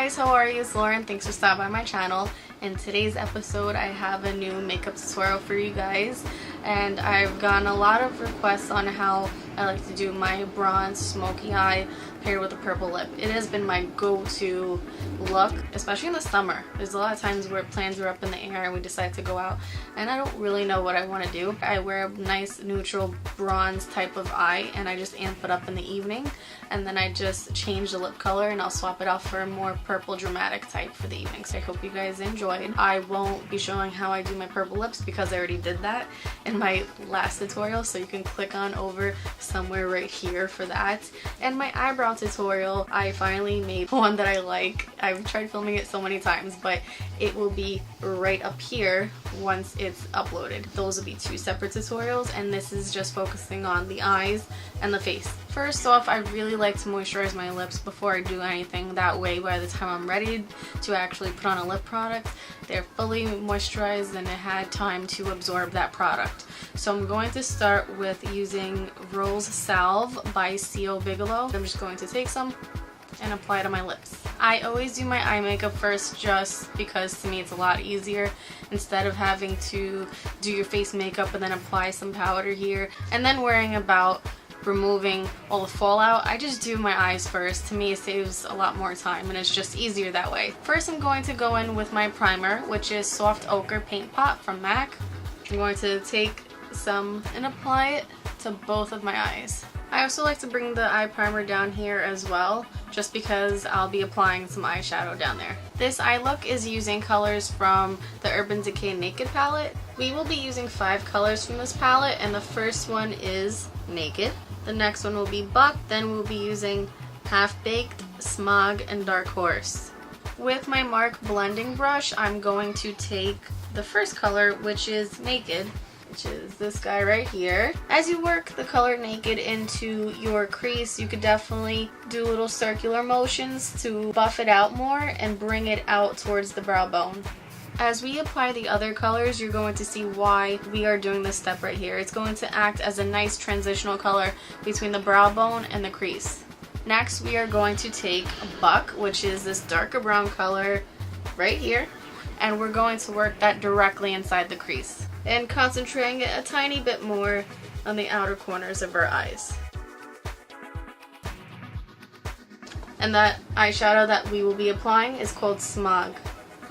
guys, how are you? It's Lauren. Thanks for stopping by my channel. In today's episode, I have a new makeup tutorial for you guys, and I've gotten a lot of requests on how I like to do my bronze smoky eye paired with a purple lip. It has been my go-to look, especially in the summer. There's a lot of times where plans are up in the air and we decide to go out and I don't really know what I want to do. I wear a nice neutral bronze type of eye and I just amp it up in the evening, and then I just change the lip color and I'll swap it out for a more purple dramatic type for the evening. So I hope you guys enjoyed. I won't be showing how I do my purple lips because I already did that in my last tutorial, so you can click on over somewhere right here for that. And my eyebrow tutorial, I finally made one that I like. I've tried filming it so many times, but it will be right up here once it's uploaded. Those will be two separate tutorials, and this is just focusing on the eyes and the face. First off, I really like to moisturize my lips before I do anything. That way, by the time I'm ready to actually put on a lip product, they're fully moisturized and it had time to absorb that product. So I'm going to start with using Rose Salve by C.O. Bigelow. I'm just going to take some and apply it on my lips. I always do my eye makeup first just because to me it's a lot easier instead of having to do your face makeup and then apply some powder here and then worrying about removing all the fallout. I just do my eyes first. To me it saves a lot more time and it's just easier that way. First I'm going to go in with my primer, which is Soft Ochre Paint Pot from MAC. I'm going to take some and apply it to both of my eyes. I also like to bring the eye primer down here as well, just because I'll be applying some eyeshadow down there. This eye look is using colors from the Urban Decay Naked palette. We will be using 5 colors from this palette, and the first one is Naked. The next one will be Buck, then we'll be using Half Baked, Smog, and Dark Horse. With my MARC blending brush, I'm going to take the first color, which is Naked, which is this guy right here. As you work the color Naked into your crease, you could definitely do little circular motions to buff it out more and bring it out towards the brow bone. As we apply the other colors, you're going to see why we are doing this step right here. It's going to act as a nice transitional color between the brow bone and the crease. Next, we are going to take Buck, which is this darker brown color right here, and we're going to work that directly inside the crease and concentrating it a tiny bit more on the outer corners of our eyes. And that eyeshadow that we will be applying is called Smog.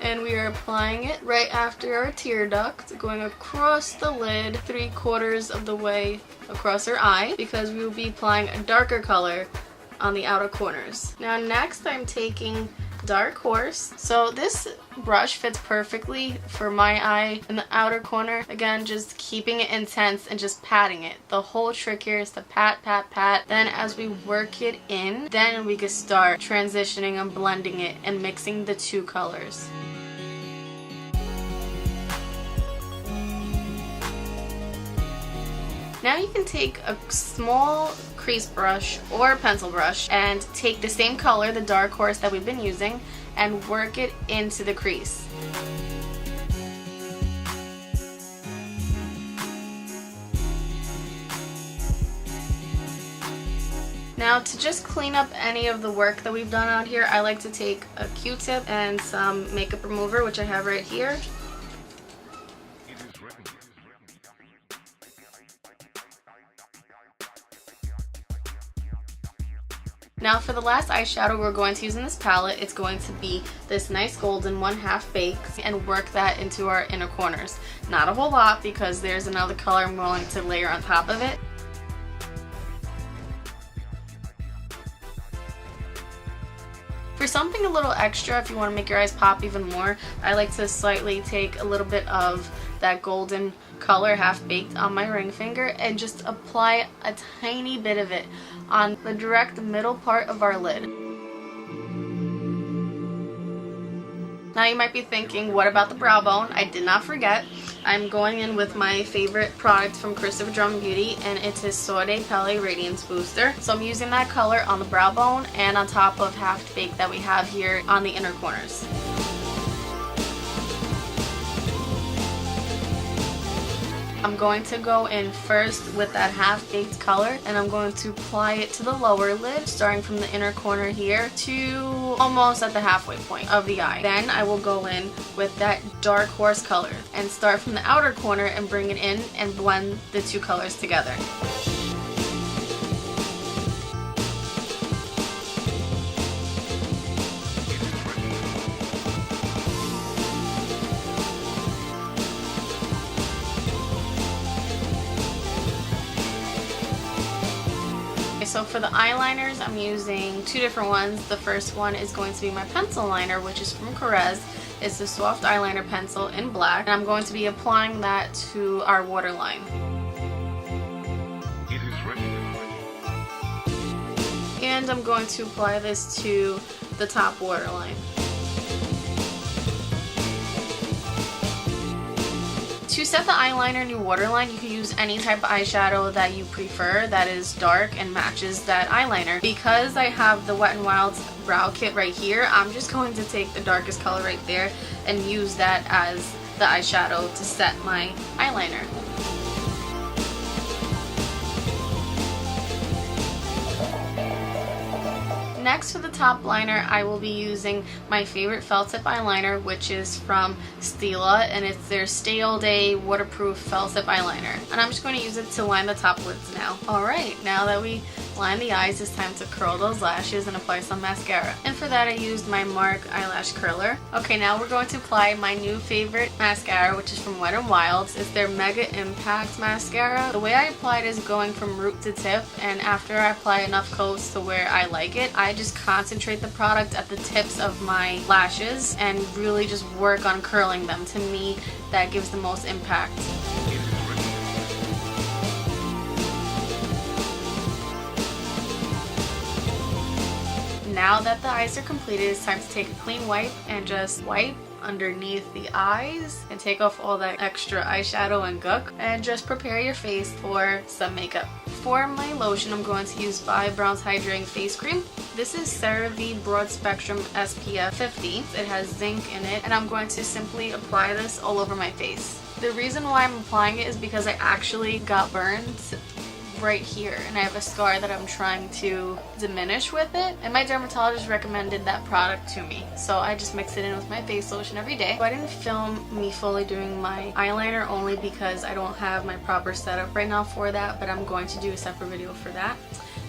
And we are applying it right after our tear duct, going across the lid 3/4 of the way across our eye, because we will be applying a darker color on the outer corners. Now next I'm taking Dark Horse. So this brush fits perfectly for my eye in the outer corner. Again, just keeping it intense and just patting it. The whole trick here is to pat, pat, pat. Then as we work it in, then we can start transitioning and blending it and mixing the two colors. Now you can take a small crease brush or a pencil brush and take the same color, the Dark Horse that we've been using, and work it into the crease. Now to just clean up any of the work that we've done out here, I like to take a Q-tip and some makeup remover, which I have right here. Now for the last eyeshadow we're going to use in this palette, it's going to be this nice golden one, Half Baked, and work that into our inner corners. Not a whole lot because there's another color I'm willing to layer on top of it. For something a little extra, if you want to make your eyes pop even more, I like to slightly take a little bit of that golden color, Half Baked, on my ring finger and just apply a tiny bit of it on the direct middle part of our lid. Now you might be thinking, what about the brow bone? I did not forget. I'm going in with my favorite product from Christopher Drum Beauty, and it's his Soir de Pele Radiance Booster. So I'm using that color on the brow bone and on top of Half Baked that we have here on the inner corners. I'm going to go in first with that half-baked color, and I'm going to apply it to the lower lid, starting from the inner corner here to almost at the halfway point of the eye. Then I will go in with that dark horse color and start from the outer corner and bring it in and blend the two colors together. So for the eyeliners, I'm using two different ones. The first one is going to be my pencil liner, which is from Carez. It's the soft eyeliner pencil in black, and I'm going to be applying that to our waterline. And I'm going to apply this to the top waterline. To set the eyeliner in your waterline, you can use any type of eyeshadow that you prefer that is dark and matches that eyeliner. Because I have the Wet n Wild's brow kit right here, I'm just going to take the darkest color right there and use that as the eyeshadow to set my eyeliner. Next, for the top liner, I will be using my favorite felt tip eyeliner, which is from Stila, and it's their Stay All Day waterproof felt tip eyeliner. And I'm just going to use it to line the top lids now. Alright, now that we line the eyes, it's time to curl those lashes and apply some mascara. And for that, I used my Mark eyelash curler. Okay, now we're going to apply my new favorite mascara, which is from Wet n Wild. It's their Mega Impact mascara. The way I apply it is going from root to tip, and after I apply enough coats to where I like it, I just concentrate the product at the tips of my lashes and really just work on curling them. To me, that gives the most impact. Now that the eyes are completed, it's time to take a clean wipe and just wipe underneath the eyes and take off all that extra eyeshadow and gook, and just prepare your face for some makeup. For my lotion, I'm going to use Bobbi Brown's Hydrating Face Cream. This is CeraVe Broad Spectrum SPF 50. It has zinc in it, and I'm going to simply apply this all over my face. The reason why I'm applying it is because I actually got burned right here, and I have a scar that I'm trying to diminish with it, and my dermatologist recommended that product to me, so I just mix it in with my face lotion every day. So I didn't film me fully doing my eyeliner only because I don't have my proper setup right now for that, but I'm going to do a separate video for that,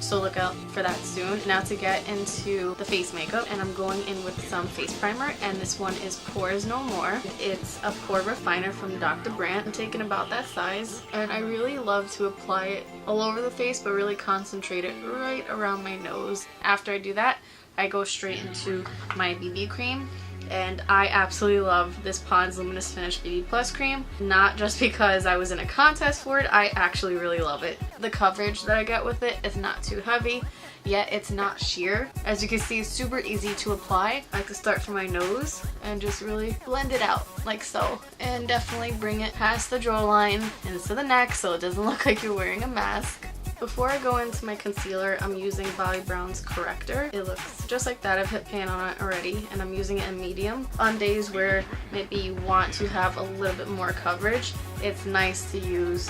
so look out for that soon. Now to get into the face makeup, and I'm going in with some face primer, and this one is Pores No More. It's a pore refiner from Dr. Brandt. I'm taking about that size, and I really love to apply it all over the face, but really concentrate it right around my nose. After I do that, I go straight into my BB cream. And I absolutely love this Pond's Luminous Finish BB Plus cream. Not just because I was in a contest for it, I actually really love it. The coverage that I get with it is not too heavy, yet it's not sheer. As you can see, it's super easy to apply. I like to start from my nose and just really blend it out like so. And definitely bring it past the jawline into the neck so it doesn't look like you're wearing a mask. Before I go into my concealer, I'm using Bobbi Brown's corrector. It looks just like that. I've hit pan on it already, and I'm using it in medium. On days where maybe you want to have a little bit more coverage, it's nice to use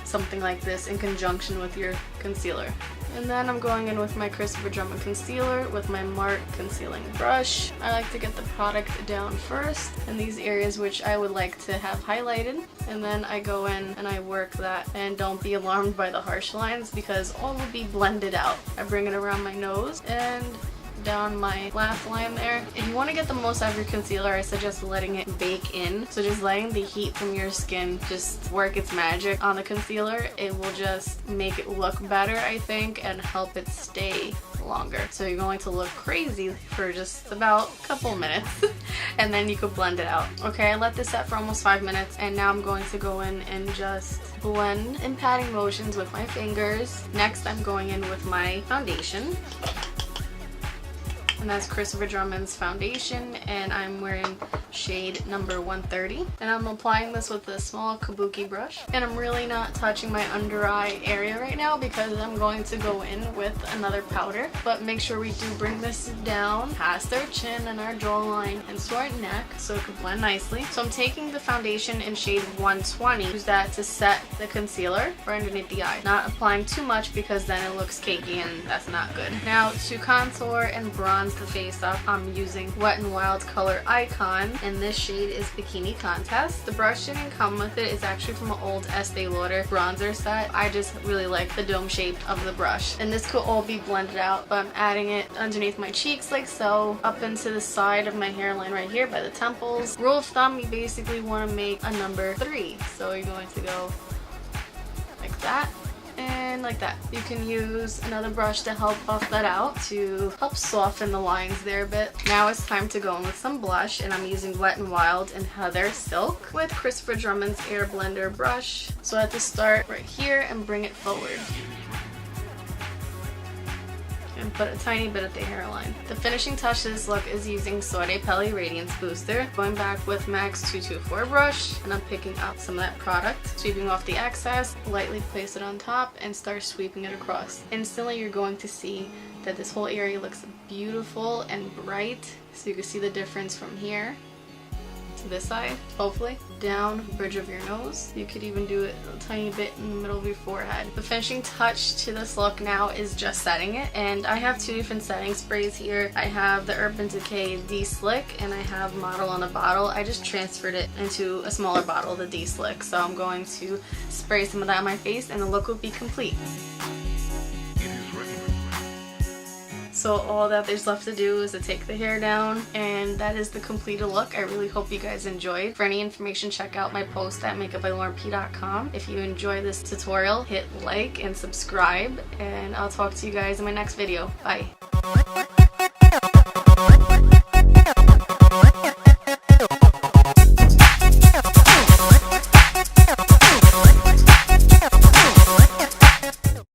something like this in conjunction with your concealer. And then I'm going in with my Christopher Drummond concealer with my Mark concealing brush. I like to get the product down first in these areas which I would like to have highlighted, and then I go in and I work that. And don't be alarmed by the harsh lines because all will be blended out. I bring it around my nose and down my laugh line there. If you want to get the most out of your concealer, I suggest letting it bake in. So just letting the heat from your skin just work its magic on the concealer. It will just make it look better, I think, and help it stay longer. So you're going to look crazy for just about a couple minutes and then you could blend it out. Okay, I let this set for almost 5 minutes, and now I'm going to go in and just blend in patting motions with my fingers. Next, I'm going in with my foundation. And that's Christopher Drummond's foundation, and I'm wearing shade number 130. And I'm applying this with a small kabuki brush. And I'm really not touching my under eye area right now because I'm going to go in with another powder. But make sure we do bring this down past our chin and our jawline and to our neck so it can blend nicely. So I'm taking the foundation in shade 120. Use that to set the concealer for underneath the eye. Not applying too much because then it looks cakey and that's not good. Now to contour and bronze the face up, I'm using Wet n Wild color Icon, and this shade is Bikini Contest. The brush didn't come with it. It's actually from an old Estee Lauder bronzer set. I just really like the dome shape of the brush, and this could all be blended out, but I'm adding it underneath my cheeks like so, up into the side of my hairline right here by the temples. Rule of thumb, you basically want to make a number 3, so you're going to go like that and like that. You can use another brush to help buff that out to help soften the lines there a bit. Now it's time to go in with some blush, and I'm using Wet n Wild and Heather Silk with Christopher Drummond's Air Blender brush. So I have to start right here and bring it forward and put a tiny bit at the hairline. The finishing touch to this look is using Saude Pelli Radiance Booster. Going back with MAC's 224 brush, and I'm picking up some of that product, sweeping off the excess, lightly place it on top, and start sweeping it across. Instantly you're going to see that this whole area looks beautiful and bright, so you can see the difference from here to this side, hopefully. Down bridge of your nose. You could even do it a tiny bit in the middle of your forehead. The finishing touch to this look now is just setting it, and I have 2 different setting sprays here. I have the Urban Decay D-Slick and I have Model on a Bottle. I just transferred it into a smaller bottle, the D-Slick, so I'm going to spray some of that on my face and the look will be complete. So all that there's left to do is to take the hair down, and that is the completed look. I really hope you guys enjoyed. For any information, check out my post at makeupbylaurenp.com. If you enjoy this tutorial, hit like and subscribe, and I'll talk to you guys in my next video. Bye.